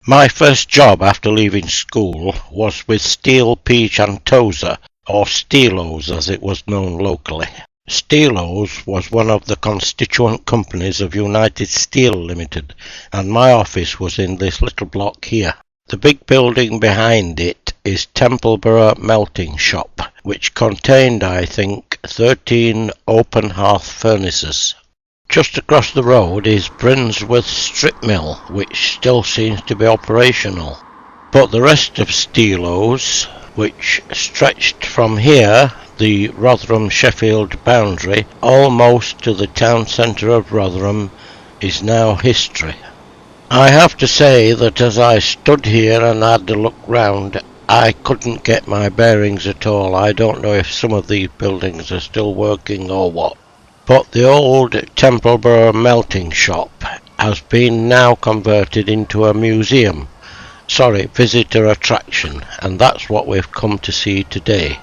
My first job after leaving school was with Steel Peech Tozer, or Steelos as it was known locally. Steelos was one of the constituent companies of United Steel Limited, and my office was in this little block here. The big building behind it is Templeborough Melting Shop, which contained, I think, 13 open-hearth furnaces. Just across the road is Brinsworth Strip Mill, which still seems to be operational. But the rest of Steelos, which stretched from here, the Rotherham Sheffield boundary, almost to the town centre of Rotherham, is now history. I have to say that as I stood here and had a look round, I couldn't get my bearings at all. I don't know if some of these buildings are still working or what. But the old Templeborough Melting Shop has been now converted into a museum. Visitor attraction, and that's what we've come to see today.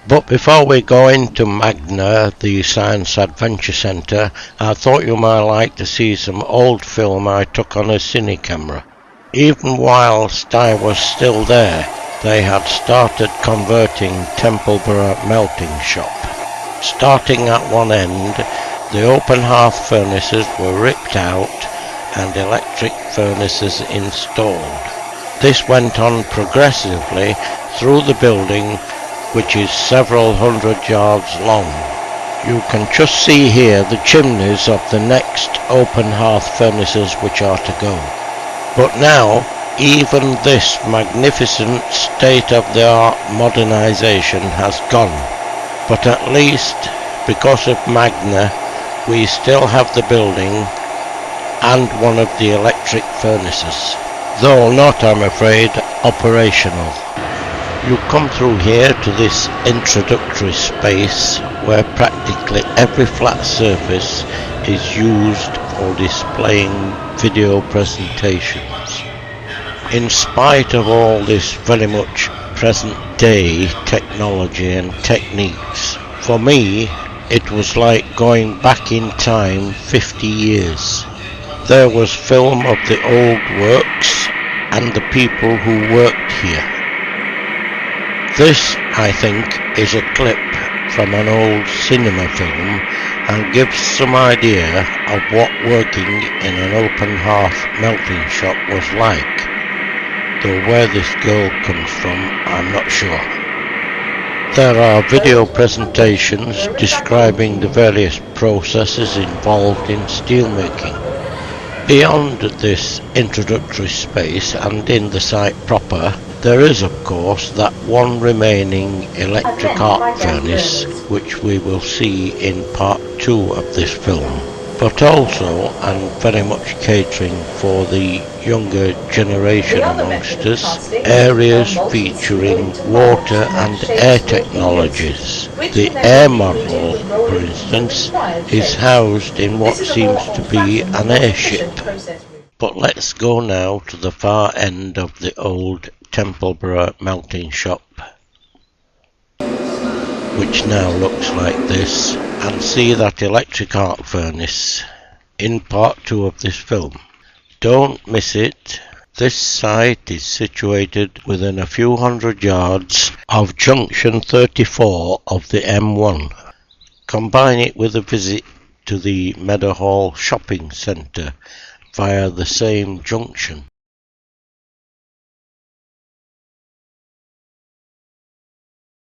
But before we go into Magna, the Science Adventure Centre, I thought you might like to see some old film I took on a cine camera. Even whilst I was still there, they had started converting Templeborough Melting Shop. Starting at one end, the open-hearth furnaces were ripped out and electric furnaces installed. This went on progressively through the building, which is several hundred yards long. You can just see here the chimneys of the next open-hearth furnaces which are to go. But now, even this magnificent state-of-the-art modernisation has gone. But at least, because of Magna, we still have the building and one of the electric furnaces, though not, I'm afraid, operational. You come through here to this introductory space where practically every flat surface is used for displaying video presentations. In spite of all this very much present-day technology and techniques, for me it was like going back in time 50 years. There was film of the old works and the people who worked here. This, I think, is a clip from an old cinema film and gives some idea of what working in an open-hearth melting shop was like. Though where this girl comes from, I'm not sure. There are video presentations describing the various processes involved in steelmaking. Beyond this introductory space and in the site proper, there is of course that one remaining electric arc furnace which we will see in part 2 of this film, but also, and very much catering for the younger generation amongst us, areas featuring water and air technologies. The air model, for instance, is housed in what seems to be an airship. But let's go now to the far end of the old Templeborough Melting Shop, which now looks like this, and see that electric arc furnace in part 2 of this film. Don't miss it. This site is situated within a few hundred yards of junction 34 of the M1. Combine it with a visit to the Meadowhall shopping centre via the same junction.